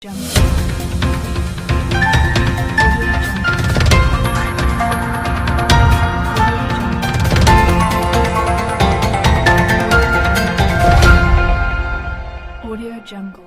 Audio Jungle.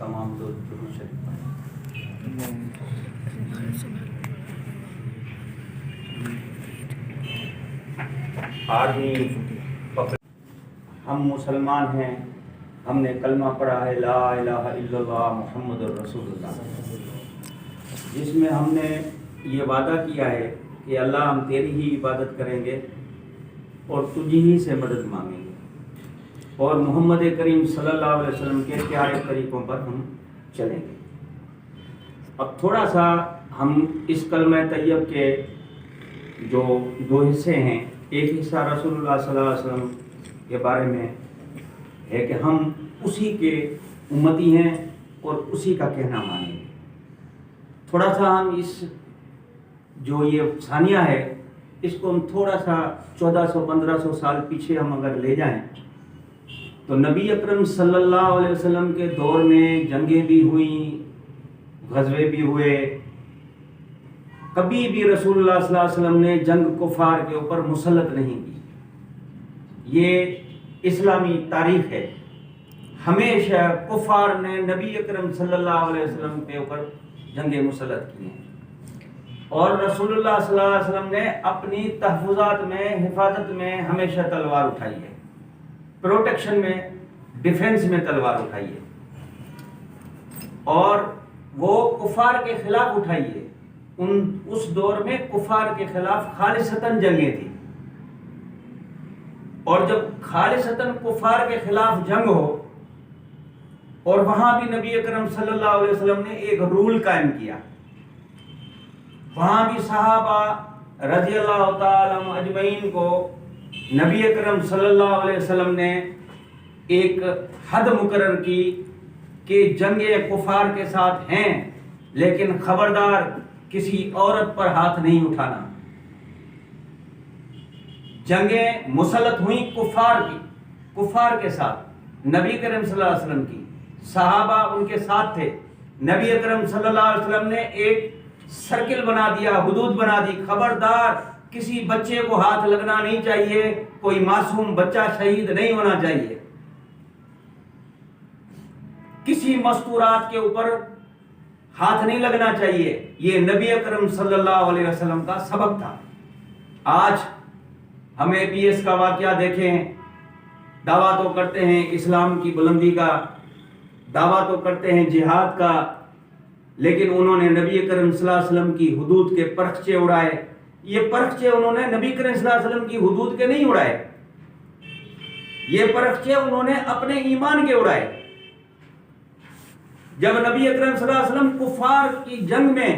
تمام دو درود شریف پڑھیں۔ آدمی ہم مسلمان ہیں، ہم نے کلمہ پڑھا ہے لا الہ الا اللہ محمد الرسول اللہ، جس میں ہم نے یہ وعدہ کیا ہے کہ اللہ ہم تیری ہی عبادت کریں گے اور تجھی ہی سے مدد مانگیں گے، اور محمد کریم صلی اللہ علیہ وسلم کے پیارے طریقوں پر ہم چلیں گے۔ اب تھوڑا سا ہم اس کلمہ طیب کے جو دو حصے ہیں، ایک حصہ رسول اللہ صلی اللہ علیہ وسلم کے بارے میں ہے کہ ہم اسی کے امتی ہیں اور اسی کا کہنا مانیں گے۔ تھوڑا سا ہم اس جو یہ ثانیہ ہے اس کو ہم تھوڑا سا 1400-1500 سال پیچھے ہم اگر لے جائیں تو نبی اکرم صلی اللہ علیہ وسلم کے دور میں جنگیں بھی ہوئیں، غزوے بھی ہوئے، کبھی بھی رسول اللہ صلی اللہ علیہ وسلم نے جنگ کفار کے اوپر مسلط نہیں کی۔ یہ اسلامی تاریخ ہے، ہمیشہ کفار نے نبی اکرم صلی اللہ علیہ وسلم کے اوپر جنگیں مسلط کی ہیں، اور رسول اللہ صلی اللہ علیہ وسلم نے اپنی تحفظات میں، حفاظت میں ہمیشہ تلوار اٹھائی ہے، پروٹیکشن میں، ڈیفنس میں تلوار اٹھائی ہے، اور وہ کفار کے خلاف اٹھائی ہے۔ اس دور میں کفار کے خلاف خالصتاً جنگیں تھیں، اور جب خالصتاً کفار کے خلاف جنگ ہو اور وہاں بھی نبی اکرم صلی اللہ علیہ وسلم نے ایک رول قائم کیا، وہاں بھی صحابہ رضی اللہ تعالی عنہم اجمعین کو نبی اکرم صلی اللہ علیہ وسلم نے ایک حد مقرر کی کہ جنگ کفار کے ساتھ ہیں، لیکن خبردار کسی عورت پر ہاتھ نہیں اٹھانا۔ جنگیں مسلط ہوئیں کفار کے ساتھ، نبی کریم صلی اللہ علیہ وسلم کی، صحابہ ان کے ساتھ تھے، نبی اکرم صلی اللہ علیہ وسلم نے ایک سرکل بنا دیا، حدود بنا دی، خبردار کسی بچے کو ہاتھ لگنا نہیں چاہیے، کوئی معصوم بچہ شہید نہیں ہونا چاہیے، کسی مستورات کے اوپر ہاتھ نہیں لگنا چاہیے۔ یہ نبی اکرم صلی اللہ علیہ وسلم کا سبق تھا۔ آج ہمیں بھی اس کا واقعہ دیکھیں، دعویٰ تو کرتے ہیں اسلام کی بلندی کا، دعویٰ تو کرتے ہیں جہاد کا، لیکن انہوں نے نبی کریم صلی اللہ علیہ وسلم کی حدود کے پرخچے اڑائے۔ یہ پرخچے انہوں نے نبی کریم صلی اللہ علیہ وسلم کی حدود کے نہیں اڑائے، یہ پرخچے انہوں نے اپنے ایمان کے اڑائے۔ جب نبی اکرم صلی اللہ علیہ وسلم کفار کی جنگ میں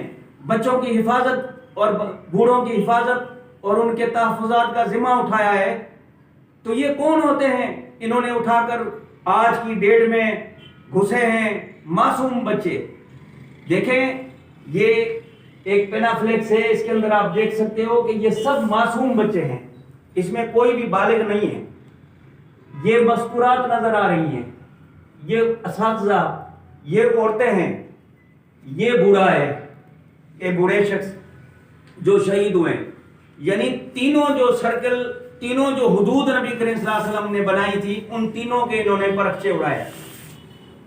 بچوں کی حفاظت اور بوڑھوں کی حفاظت اور ان کے تحفظات کا ذمہ اٹھایا ہے، تو یہ کون ہوتے ہیں انہوں نے اٹھا کر آج کی ڈیٹ میں گھسے ہیں معصوم بچے۔ دیکھیں یہ ایک پینافلیکس ہے، اس کے اندر آپ دیکھ سکتے ہو کہ یہ سب معصوم بچے ہیں، اس میں کوئی بھی بالغ نہیں ہے۔ یہ مذکورات نظر آ رہی ہیں، یہ اساتذہ، یہ عورتیں ہیں، یہ بوڑھا ہے، یہ بوڑھے شخص جو شہید ہوئے، یعنی تینوں جو سرکل، تینوں جو حدود نبی کریم صلی اللہ علیہ وسلم نے بنائی تھی، ان تینوں کے انہوں نے پرخچے اڑائے۔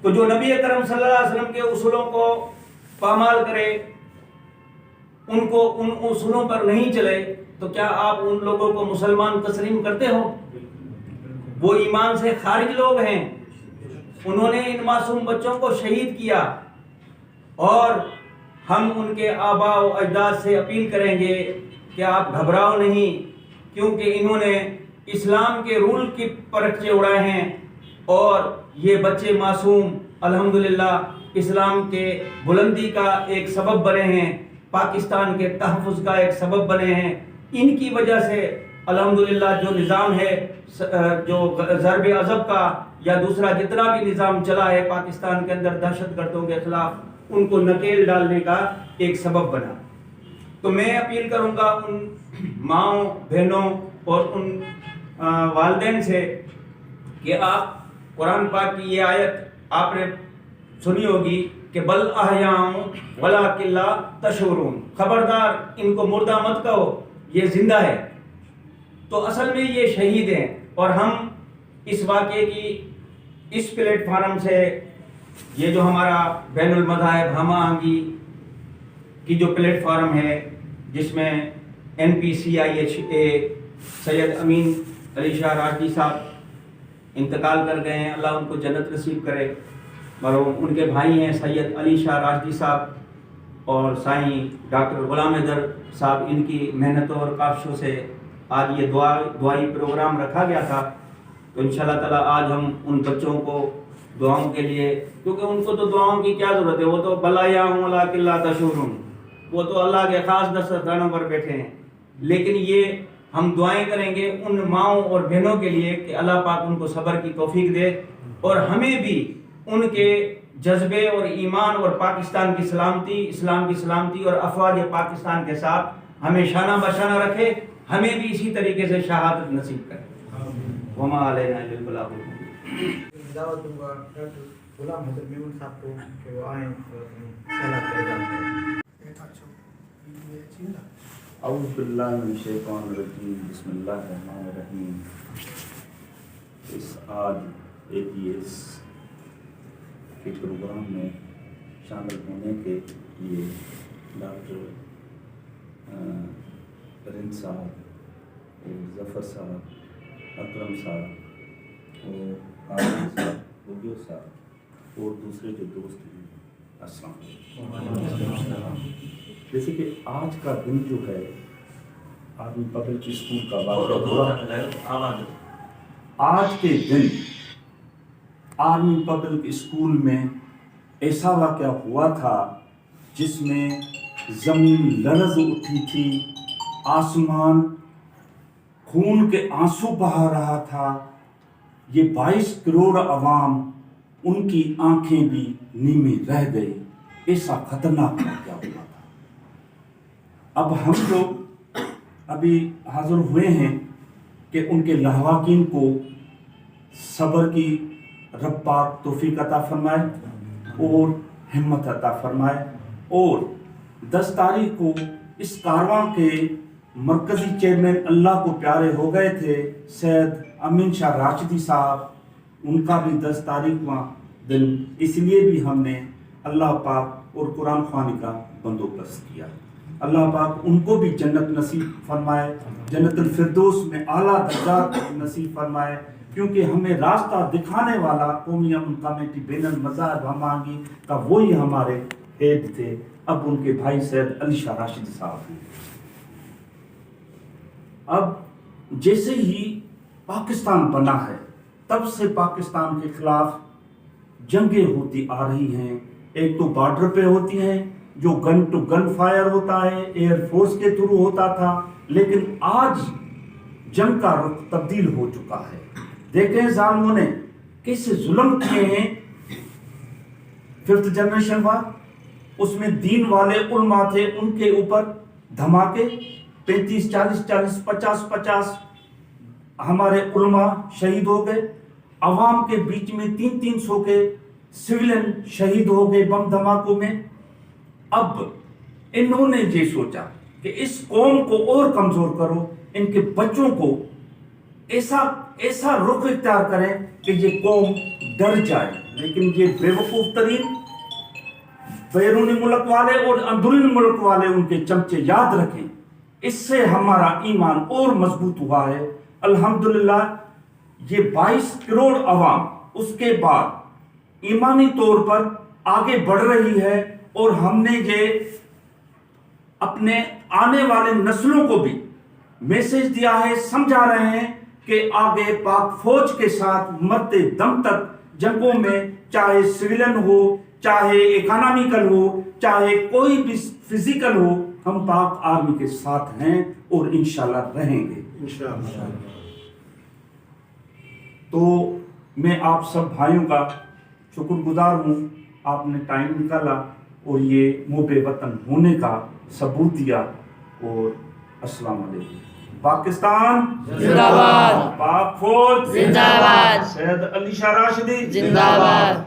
تو جو نبی اکرم صلی اللہ علیہ وسلم کے اصولوں کو پامال کرے، ان کو ان اصولوں پر نہیں چلے، تو کیا آپ ان لوگوں کو مسلمان تسلیم کرتے ہو؟ وہ ایمان سے خارج لوگ ہیں، انہوں نے ان معصوم بچوں کو شہید کیا، اور ہم ان کے آباء و اجداد سے اپیل کریں گے کہ آپ گھبراؤ نہیں، کیونکہ انہوں نے اسلام کے رول کی پرخچے اڑائے ہیں، اور یہ بچے معصوم الحمدللہ اسلام کے بلندی کا ایک سبب بنے ہیں، پاکستان کے تحفظ کا ایک سبب بنے ہیں۔ ان کی وجہ سے الحمدللہ جو نظام ہے، جو ضرب عضب کا یا دوسرا جتنا بھی نظام چلا ہے پاکستان کے اندر دہشت گردوں کے خلاف، ان کو نکیل ڈالنے کا ایک سبب بنا۔ تو میں اپیل کروں گا ان ماؤں، بہنوں اور ان والدین سے کہ آپ قرآن پاک کی یہ آیت آپ نے سنی ہوگی کہ بل احیاء ولکن لا تشعرون، خبردار ان کو مردہ مت کہو، یہ زندہ ہے۔ تو اصل میں یہ شہید ہیں، اور ہم اس واقعے کی اس پلیٹ فارم سے یہ جو ہمارا بین المذاہب ہم آہنگی کی جو پلیٹ فارم ہے جس میں NPCIHA سید امین علی شاہ راشدی صاحب انتقال کر گئے ہیں، اللہ ان کو جنت نصیب کرے، اور ان کے بھائی ہیں سید علی شاہ راشدی صاحب اور سائیں ڈاکٹر غلام حیدر صاحب، ان کی محنتوں اور کاوشوں سے آج یہ دعائی پروگرام رکھا گیا تھا۔ تو انشاءاللہ تعالیٰ آج ہم ان بچوں کو دعاؤں کے لیے، کیونکہ ان کو تو دعاؤں کی کیا ضرورت ہے، وہ تو بلایا ہوں لیکن لا تشعرون، وہ تو اللہ کے خاص دسترخوانوں پر بیٹھے ہیں، لیکن یہ ہم دعائیں کریں گے ان ماؤں اور بہنوں کے لیے کہ اللہ پاک ان کو صبر کی توفیق دے، اور ہمیں بھی ان کے جذبے اور ایمان اور پاکستان کی سلامتی، اسلام کی سلامتی اور افواج پاکستان کے ساتھ ہمیں شانہ بشانہ رکھے، ہمیں بھی اسی طریقے سے شہادت نصیب کرے۔ وما علینا الا البلاغ المبین۔ دعوت دوں گا ڈاکٹر غلام حیدر میمون صاحب کو کہ وہ آئیں اور خیالات کا اظہار کریں۔ اعوذ باللہ من الشیطان الرجیم، بسم اللہ الرحمن الرحیم۔ آج APS کے پروگرام میں شامل ہونے کے لیے ڈاکٹر رند صاحب اور ظفر صاحب، اکرم صاحب اور عامر صاحب، ربیع صاحب اور دوسرے جو دوست ہیں، السلام علیکم۔ جیسے کہ آج کا دن جو ہے آرمی پبلک اسکول کا واقعہ ہوا، آج کے دن آرمی پبلک اسکول میں ایسا واقعہ ہوا تھا جس میں زمین لرز اٹھی تھی، آسمان خون کے آنسو بہا رہا تھا، یہ 22 کروڑ عوام ان کی آنکھیں بھی نیمے رہ گئی، ایسا خطرناک واقعہ ہوا تھا۔ اب ہم لوگ ابھی حاضر ہوئے ہیں کہ ان کے لواحقین کو صبر کی رب پاک توفیق عطا فرمائے اور ہمت عطا فرمائے، اور 10 تاریخ کو اس کارواں کے مرکزی چیئرمین اللہ کو پیارے ہو گئے تھے سید امین شاہ راشدی صاحب، ان کا بھی 10 تاریخ دن، اس لیے بھی ہم نے اللہ پاک اور قرآن خوانی کا بندوبست کیا۔ اللہ پاک ان کو بھی جنت نصیب فرمائے، جنت الفردوس میں اعلیٰ درجات نصیب فرمائے، کیونکہ ہمیں راستہ دکھانے والا قومی امن کمیٹی بین المذاہب ہم آہنگی کا وہی ہمارے ہیڈ تھے، اب ان کے بھائی سید علی شاہ راشدی صاحب ہیں۔ اب جیسے ہی پاکستان بنا ہے تب سے پاکستان کے خلاف جنگیں ہوتی آ رہی ہیں، ایک تو بارڈر پہ ہوتی ہیں جو گن ٹو گن فائر ہوتا ہے، ایئر فورس کے تھرو ہوتا تھا، لیکن آج جنگ کا رخ تبدیل ہو چکا ہے۔ دیکھیں ظالموں نے کیسے ظلم کیے ہیں، 5th جنریشن وار، اس میں دین والے علماء تھے، ان کے اوپر دھماکے 35 40 50 ہمارے علماء شہید ہو گئے، عوام کے بیچ میں 300 کے سویلین شہید ہو گئے بم دھماکوں میں۔ اب انہوں نے یہ سوچا کہ اس قوم کو اور کمزور کرو، ان کے بچوں کو ایسا رخ اختیار کریں کہ یہ قوم ڈر جائے، لیکن یہ بے وقوف ترین بیرونی ملک والے اور اندرونی ملک والے ان کے چمچے یاد رکھیں۔ اس سے ہمارا ایمان اور مضبوط ہوا ہے الحمدللہ۔ یہ 22 کروڑ عوام اس کے بعد ایمانی طور پر آگے بڑھ رہی ہے، اور ہم نے یہ اپنے آنے والے نسلوں کو بھی میسج دیا ہے، سمجھا رہے ہیں کہ آگے پاک فوج کے ساتھ مرتے دم تک جنگوں میں، چاہے سویلین ہو، چاہے اکانومیکل ہو، چاہے کوئی بھی فزیکل ہو، ہم پاک آرمی کے ساتھ ہیں اور انشاءاللہ رہیں گے انشاءاللہ۔ تو میں آپ سب بھائیوں کا شکر گزار ہوں، آپ نے ٹائم نکالا اور یہ محب وطن ہونے کا ثبوت دیا، اور السلام علیکم۔ پاکستان زندہ باد، پاک فوج زندہ باد، سید علی شاہ راشدی زندہ باد۔